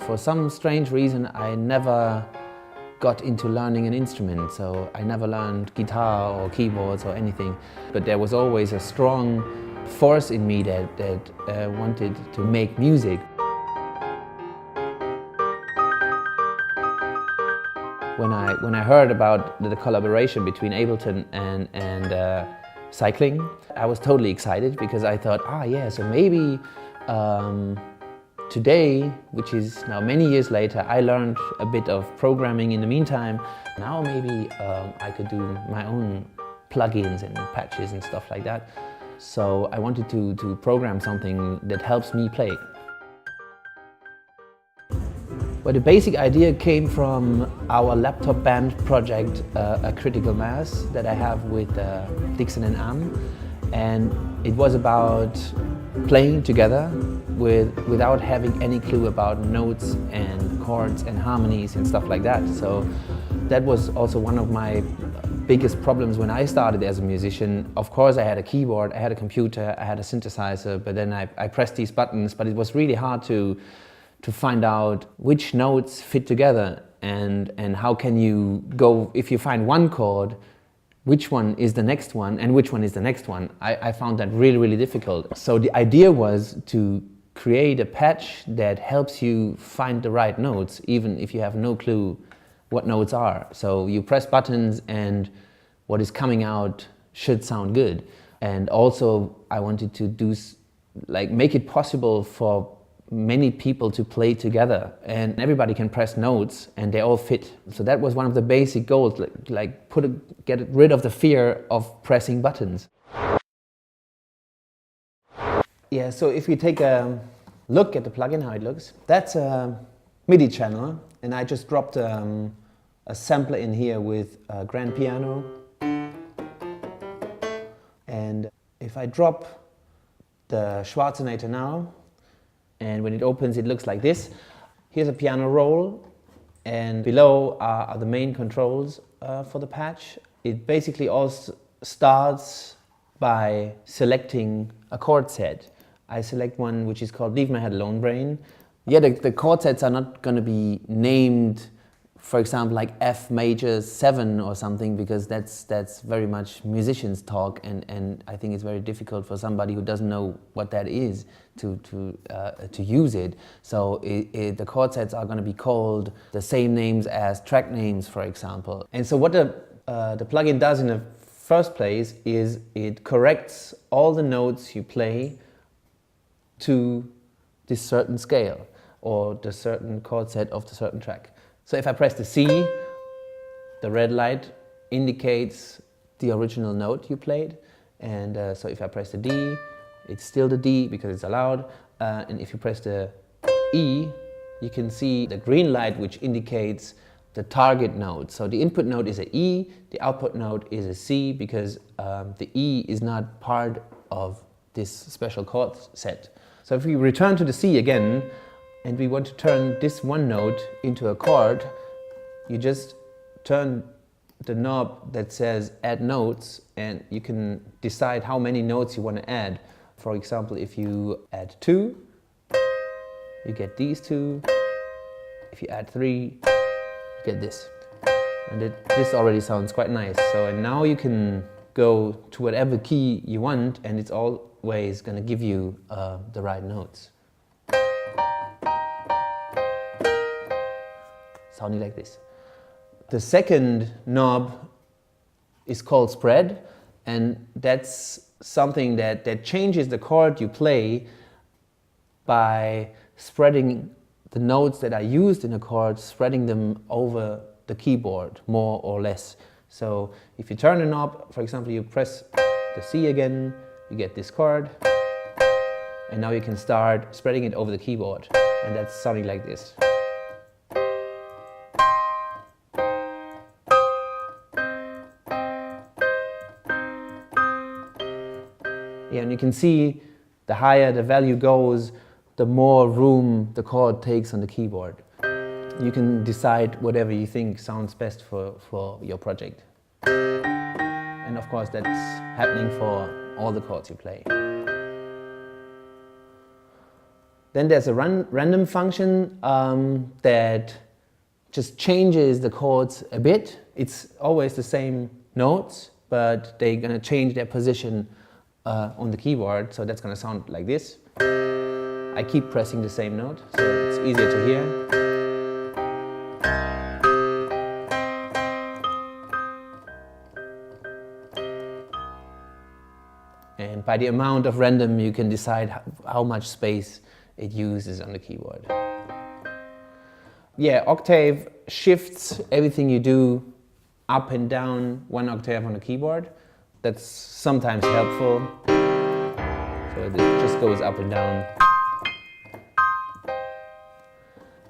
For some strange reason, I never got into learning an instrument, so I never learned guitar or keyboards or anything. But there was always a strong force in me that wanted to make music. When I heard about the collaboration between Ableton and cycling, I was totally excited because I thought, yeah, so maybe today, which is now many years later, I learned a bit of programming in the meantime. Now maybe I could do my own plugins and patches and stuff like that. So I wanted to program something that helps me play. Well, the basic idea came from our laptop band project, A Critical Mass, that I have with Dixon and Anne. And it was about playing together without having any clue about notes and chords and harmonies and stuff like that. So that was also one of my biggest problems when I started as a musician. Of course I had a keyboard, I had a computer, I had a synthesizer, but then I pressed these buttons, but it was really hard to find out which notes fit together and how can you go, if you find one chord, which one is the next one and which one is the next one. I found that really, really difficult. So the idea was to create a patch that helps you find the right notes, even if you have no clue what notes are. So you press buttons and what is coming out should sound good. And also I wanted to make it possible for many people to play together, and everybody can press notes and they all fit. So that was one of the basic goals, get rid of the fear of pressing buttons. Yeah, so if we take a look at the plugin, how it looks, that's a MIDI channel, and I just dropped a sampler in here with a grand piano. And if I drop the Schwarzenator now, and when it opens, it looks like this. Here's a piano roll, and below are the main controls for the patch. It basically all starts by selecting a chord set. I select one which is called Leave My Head Alone Brain. Yeah, the chord sets are not going to be named, for example, like F major 7 or something, because that's very much musicians talk, and I think it's very difficult for somebody who doesn't know what that is to use it. So the chord sets are going to be called the same names as track names, for example. And so what the plugin does in the first place is it corrects all the notes you play to this certain scale or the certain chord set of the certain track. So if I press the C, the red light indicates the original note you played. And so if I press the D, it's still the D because it's allowed. And if you press the E, you can see the green light which indicates the target note. So the input note is a E, the output note is a C, because the E is not part of this special chord set. So if we return to the C again, and we want to turn this one note into a chord, you just turn the knob that says add notes, and you can decide how many notes you want to add. For example, if you add 2, you get these 2. If you add 3, you get this. And this already sounds quite nice. So and now you can go to whatever key you want, and it's always going to give you the right notes. Sounding like this. The second knob is called spread, and that's something that changes the chord you play by spreading the notes that are used in a chord, spreading them over the keyboard more or less. So if you turn the knob, for example, you press the C again, you get this chord, and now you can start spreading it over the keyboard, and that's sounding like this. Yeah, and you can see the higher the value goes, the more room the chord takes on the keyboard. You can decide whatever you think sounds best for your project. And of course that's happening for all the chords you play. Then there's a random function that just changes the chords a bit. It's always the same notes, but they're going to change their position on the keyboard, so that's going to sound like this. I keep pressing the same note, so it's easier to hear. And by the amount of random, you can decide how much space it uses on the keyboard. Yeah, octave shifts everything you do up and down 1 octave on the keyboard. That's sometimes helpful. So it just goes up and down.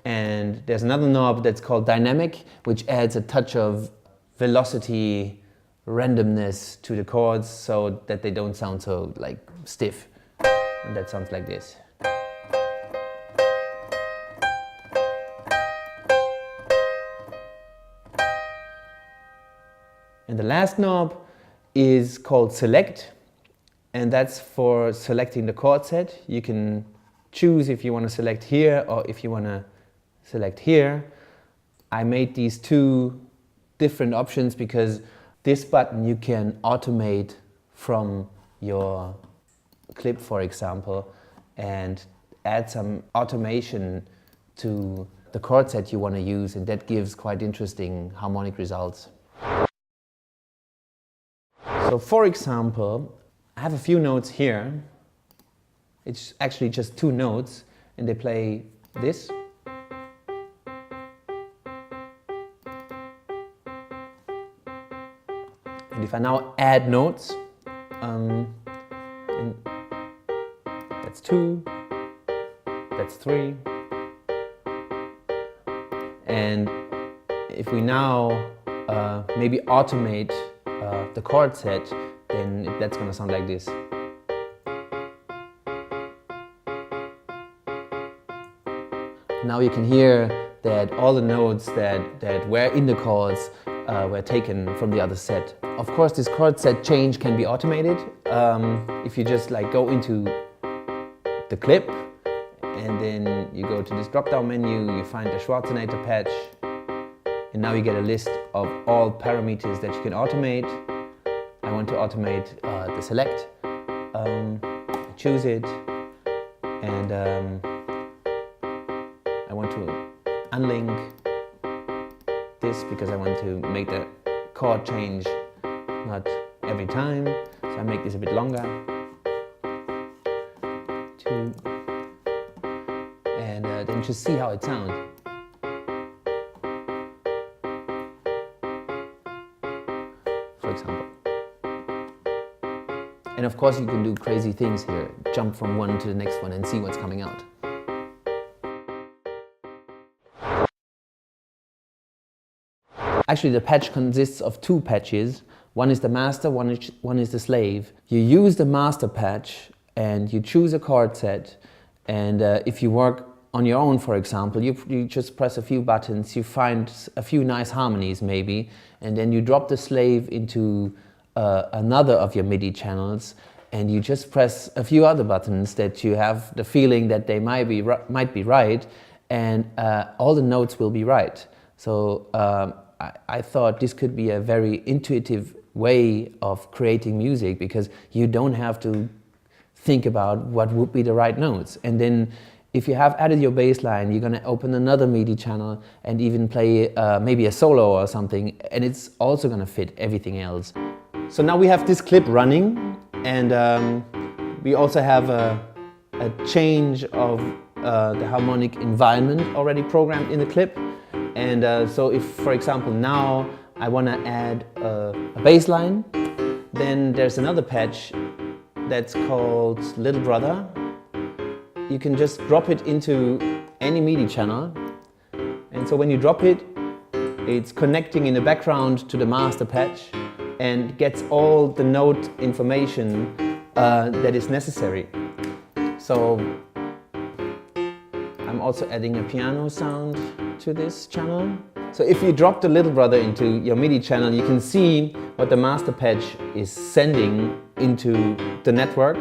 And there's another knob that's called dynamic, which adds a touch of velocity, randomness to the chords so that they don't sound so like stiff. And that sounds like this. And the last knob is called select, and that's for selecting the chord set. You can choose if you want to select here or if you want to select here. I made these two different options because this button you can automate from your clip, for example, and add some automation to the chord set you want to use, and that gives quite interesting harmonic results. So for example, I have a few notes here. It's actually just 2 notes, and they play this. And if I now add notes, and that's 2, that's 3. And if we now maybe automate the chord set, then that's going to sound like this. Now you can hear that all the notes that were in the chords were taken from the other set. Of course, this chord set change can be automated. If you just like go into the clip and then you go to this drop-down menu, you find the Schwarzenegger patch, and now you get a list of all parameters that you can automate. I want to automate the select. I choose it, and I want to unlink this because I want to make the chord change not every time. So I make this a bit longer. 2. And then just see how it sounds. For example. And of course you can do crazy things here. Jump from one to the next one and see what's coming out. Actually, the patch consists of 2 patches. One is the master, one is the slave. You use the master patch and you choose a chord set, and if you work on your own, for example, you just press a few buttons, you find a few nice harmonies maybe, and then you drop the slave into another of your MIDI channels, and you just press a few other buttons that you have the feeling that they might be right, and all the notes will be right. So I thought this could be a very intuitive way of creating music, because you don't have to think about what would be the right notes. And then if you have added your bass line, you're going to open another MIDI channel and even play maybe a solo or something, and it's also going to fit everything else. So now we have this clip running, and we also have a change of the harmonic environment already programmed in the clip. And so if, for example, now I want to add a bass line, then there's another patch that's called Little Brother. You can just drop it into any MIDI channel, and so when you drop it, it's connecting in the background to the master patch and gets all the note information that is necessary. So I'm also adding a piano sound to this channel. So if you drop the Little Brother into your MIDI channel, you can see what the master patch is sending into the network.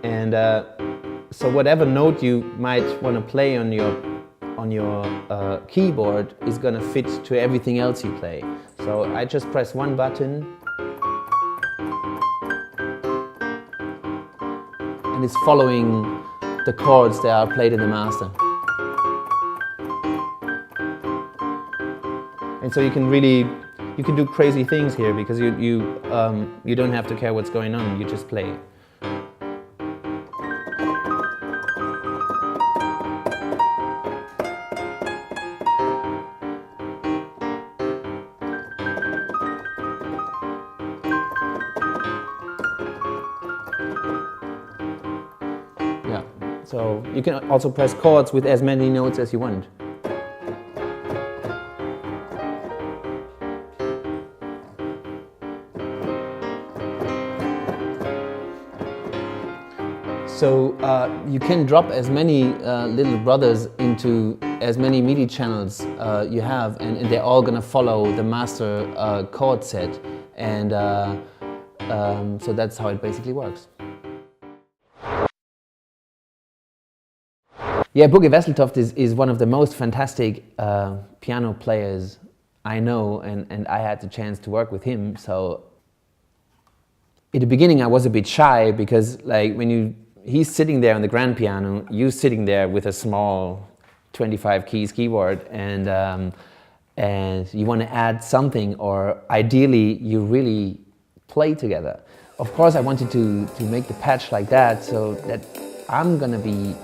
And So whatever note you might want to play on your keyboard is going to fit to everything else you play. So I just press one button and it's following the chords that are played in the master. And so you can do crazy things here because you don't have to care what's going on, you just play. Yeah, so you can also press chords with as many notes as you want. So you can drop as many little brothers into as many MIDI channels you have, and they're all going to follow the master chord set, and so that's how it basically works. Yeah, Boogie Wesseltoft is one of the most fantastic piano players I know, and I had the chance to work with him. So in the beginning I was a bit shy because like he's sitting there on the grand piano, you sitting there with a small 25 keys keyboard, and you want to add something, or ideally you really play together. Of course I wanted to make the patch like that so that I'm gonna be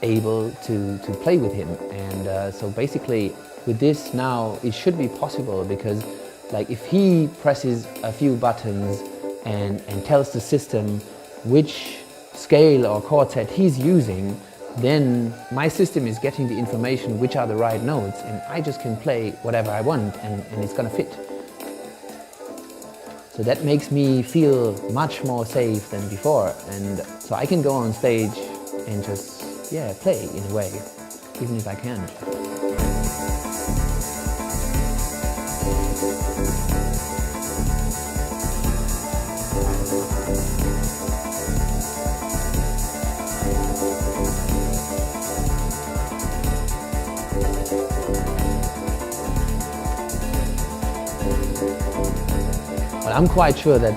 able to play with him, and so basically with this now it should be possible, because like if he presses a few buttons and tells the system which scale or chord set he's using, then my system is getting the information which are the right notes, and I just can play whatever I want, and it's gonna fit. So that makes me feel much more safe than before, and so I can go on stage and just play in a way, even if I can't. But I'm quite sure that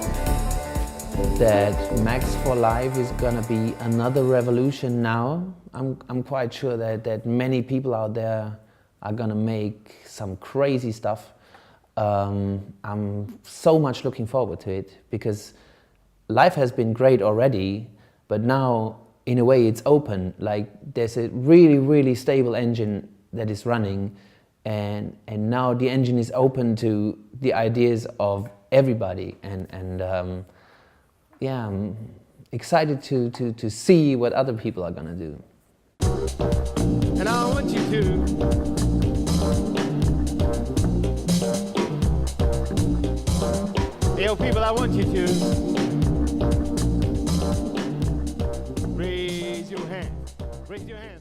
Max for Live is gonna be another revolution now. I'm quite sure that many people out there are gonna make some crazy stuff. I'm so much looking forward to it, because Live has been great already, but now in a way it's open. Like there's a really stable engine that is running, and now the engine is open to the ideas of everybody, and yeah, I'm excited to see what other people are gonna do. And I want you to yo people, I want you to raise your hand. Raise your hand.